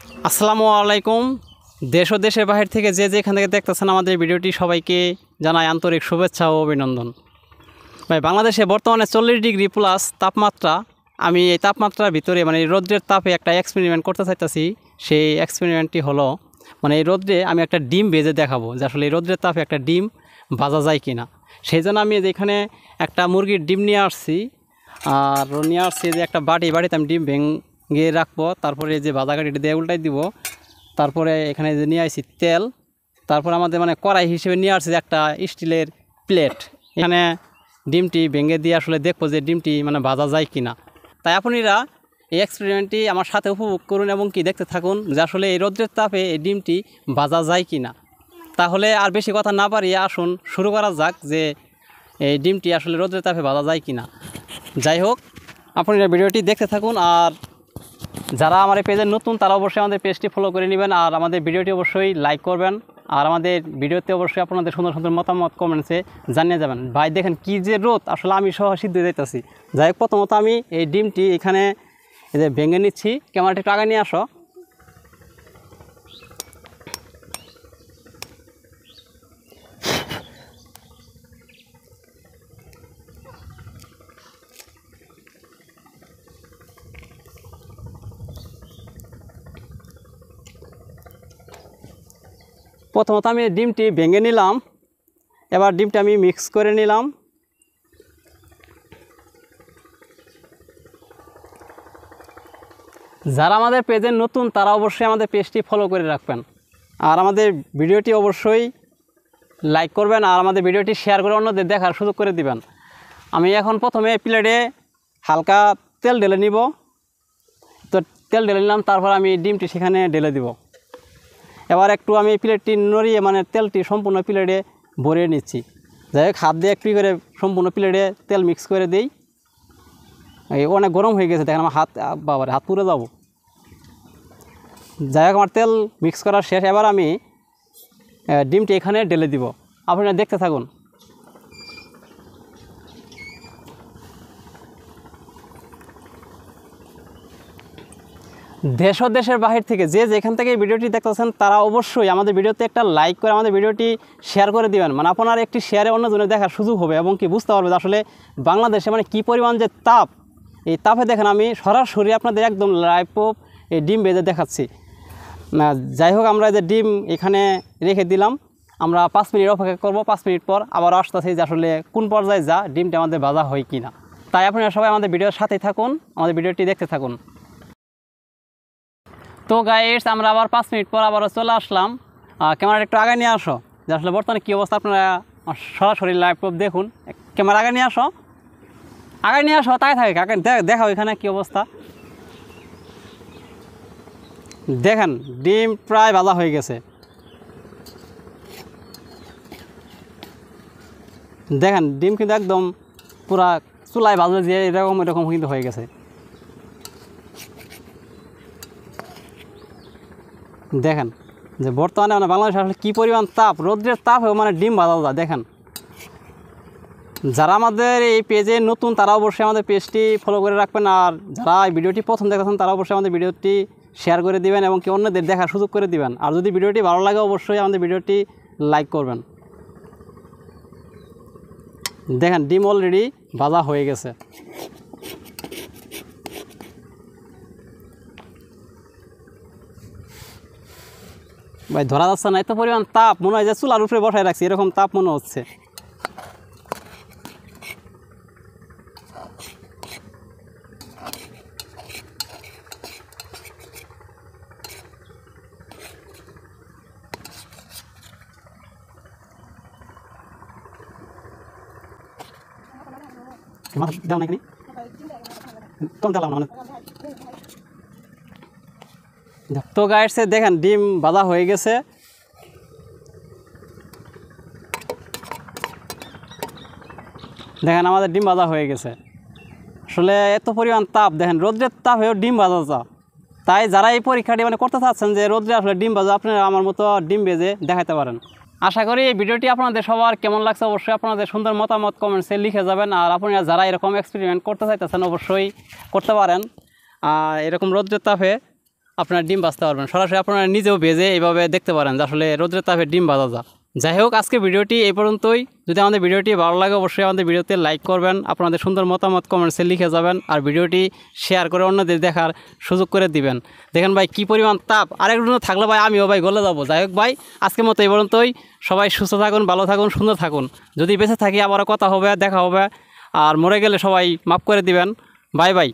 আসসালামু আলাইকুম। দেশ ও দেশের বাহির থেকে যে যেখান থেকে দেখতেছেন আমাদের ভিডিওটি, সবাইকে জানাই আন্তরিক শুভেচ্ছা ও অভিনন্দন। ভাই, বাংলাদেশে বর্তমানে 40 ডিগ্রি প্লাস তাপমাত্রা। আমি এই তাপমাত্রার ভিতরে এই রৌদ্রের তাপে একটা এক্সপেরিমেন্ট করতে চাইতেছি। সেই এক্সপেরিমেন্টটি হলো এই রৌদ্রে আমি একটা ডিম ভেজে দেখাবো যে আসলে এই রৌদ্রের তাপে একটা ডিম ভাজা যায় কি না। সেই জন্য আমি এখানে একটা মুরগির ডিম নিয়ে আসছি, আর নিয়ে আসছি যে একটা বাটিতে আমি ডিম ভেঙে রাখবো। তারপরে যে ভাজা কাঠিটা দিয়ে উল্টাই দিব। তারপরে এখানে যে নিয়ে আসছি তেল। তারপর আমাদের কড়াই হিসেবে নিয়ে আসছি একটা স্টিলের প্লেট। এখানে ডিমটি ভেঙে দিয়ে আসলে দেখবো যে ডিমটি ভাজা যায় কি না। তাই আপনারা এই এক্সপেরিমেন্টটি আমার সাথে উপভোগ করুন এবং কি দেখতে থাকুন যে আসলে এই রৌদ্রের তাপে এই ডিমটি ভাজা যায় কি না। তাহলে আর বেশি কথা না পারিয়ে আসুন শুরু করা যাক যে এই ডিমটি আসলে রৌদ্রের তাপে ভাজা যায় কি না। যাই হোক, আপনারা ভিডিওটি দেখতে থাকুন। আর যারা আমার এই পেজে নতুন তারা অবশ্যই আমাদের পেজটি ফলো করে নেবেন, আর আমাদের ভিডিওটি অবশ্যই লাইক করবেন, আর আমাদের ভিডিওতে অবশ্যই আপনাদের সুন্দর সুন্দর মতামত কমেন্টসে জানিয়ে যাবেন। ভাই দেখেন কি যে রোদ, আসলে আমি সহ সিদ্ধ যাইতেছি। যাই হোক, প্রথমত আমি এই ডিমটি এখানে এই যে ভেঙে নিচ্ছি। ক্যামেরাটি একটু আগে নিয়ে আসো। প্রথমত আমি ডিমটি ভেঙে নিলাম। এবার ডিমটা আমি মিক্স করে নিলাম। যারা আমাদের পেজে নতুন তারা অবশ্যই আমাদের পেজটি ফলো করে রাখবেন, আর আমাদের ভিডিওটি অবশ্যই লাইক করবেন, আর আমাদের ভিডিওটি শেয়ার করে অন্যদের দেখার সুযোগ করে দিবেন। আমি এখন প্রথমে প্লেটে হালকা তেল ঢেলে নিব। তো তেল ঢেলে নিলাম, তারপর আমি ডিমটি সেখানে ঢেলে দিব। এবার একটু আমি প্লেটটি নড়িয়ে তেলটি সম্পূর্ণ প্লেটে ভরিয়ে নিচ্ছি। যাই হোক, হাত দিয়ে একটু করে সম্পূর্ণ প্লেটে তেল মিক্স করে দিই। এই অনেক গরম হয়ে গেছে, দেখেন আমার হাত পুড়ে যাব। যাই হোক, আমার তেল মিক্স করা শেষ। এবার আমি ডিমটি এখানে ঢেলে দিব। আপনারা দেখতে থাকুন। দেশ ও দেশের বাহির থেকে যে যেখান থেকে ভিডিওটি দেখতেছেন তারা অবশ্যই আমাদের ভিডিওতে একটা লাইক করে আমাদের ভিডিওটি শেয়ার করে দিবেন। আপনার একটি শেয়ারে অন্যজনের দেখার সুযোগ হবে এবং কি বুঝতে পারবে আসলে বাংলাদেশে কী পরিমাণ যে তাপ। এই তাপে দেখেন আমি সরাসরি আপনাদের একদম লাইভ এই ডিম ভেজে দেখাচ্ছি। যাই হোক, আমরা যে ডিম এখানে রেখে দিলাম, আমরা 5 মিনিট অপেক্ষা করব। 5 মিনিট পর আবার আসতেছি যে আসলে কোন পর্যায়ে ডিমটা আমাদের ভাজা হয় কি না। তাই আপনারা সবাই আমাদের ভিডিওর সাথেই থাকুন, আমাদের ভিডিওটি দেখতে থাকুন। তো গাইস, আমরা আবার 5 মিনিট পর আবারও চলে আসলাম। ক্যামেরা একটু আগে নিয়ে আসো যে আসলে বর্তমানে কী অবস্থা আপনারা সরাসরি লাইভ দেখুন। ক্যামেরা আগে নিয়ে আসো, তাই থাকে আগে দেখাও এখানে কী অবস্থা। দেখেন ডিম প্রায় ভাজা হয়ে গেছে। দেখেন ডিম কিন্তু একদম পুরা চুলায় ভাজলে যে এরকম কিন্তু হয়ে গেছে। দেখেন যে বর্তমানে বাংলাদেশে আসলে কী পরিমাণ তাপ, রৌদ্রের তাপ হয়েও ডিম ভাজা যায়। দেখেন, যারা আমাদের এই পেজে নতুন তারা অবশ্যই আমাদের পেজটি ফলো করে রাখবেন, আর যারা এই ভিডিওটি প্রথম দেখেছেন তারা অবশ্যই আমাদের ভিডিওটি শেয়ার করে দিবেন এবং কি অন্যদের দেখার সুযোগ করে দিবেন। আর যদি ভিডিওটি ভালো লাগে অবশ্যই আমাদের ভিডিওটি লাইক করবেন। দেখেন ডিম অলরেডি ভাজা হয়ে গেছে। ভাই ধরা যাচ্ছে না, এত পরিমাণ তাপ, মনে হয় যে চুলার উপরে বসায় রাখছি এরকম তাপ মনে হচ্ছে। তো গাইস, দেখেন ডিম ভাজা হয়ে গেছে। দেখেন আমাদের ডিম ভাজা হয়ে গেছে। আসলে এত পরিমাণ তাপ, দেখেন রৌদ্রের তাপ হয়েও ডিম ভাজা যা। তাই যারা এই পরীক্ষাটি করতে চাচ্ছেন যে রৌদ্রে আসলে ডিম ভাজা, আপনারা আমার মতো ডিম ভেজে দেখাতে পারেন। আশা করি এই ভিডিওটি আপনাদের সবার কেমন লাগছে অবশ্যই আপনাদের সুন্দর মতামত কমেন্টসে লিখে যাবেন। আর আপনারা যারা এরকম এক্সপেরিমেন্ট করতে চাইতেছেন অবশ্যই করতে পারেন। এরকম রৌদ্রের তাপে আপনারা ডিম ভাজতে পারবেন। সরাসরি আপনারা নিজেও ভেজে এইভাবে দেখতে পারেন যে আসলে রোদ্রের তাপে ডিম ভাজা যায়। যাই হোক, আজকে ভিডিওটি এই পর্যন্তই। যদি আমাদের ভিডিওটি ভালো লাগে অবশ্যই আমাদের ভিডিওতে লাইক করবেন, আপনাদের সুন্দর মতামত কমেন্টসে লিখে যাবেন, আর ভিডিওটি শেয়ার করে অন্যদের দেখার সুযোগ করে দিবেন। দেখেন ভাই কী পরিমাণ তাপ, আরেকজন থাকলে ভাই আমিও ভাই গলে যাবো। যাই হোক ভাই, আজকের মতো এই পর্যন্তই। সবাই সুস্থ থাকুন, ভালো থাকুন, সুন্দর থাকুন। যদি বেঁচে থাকি আবারও কথা হবে, দেখা হবে। আর মরে গেলে সবাই মাফ করে দিবেন। Bye bye.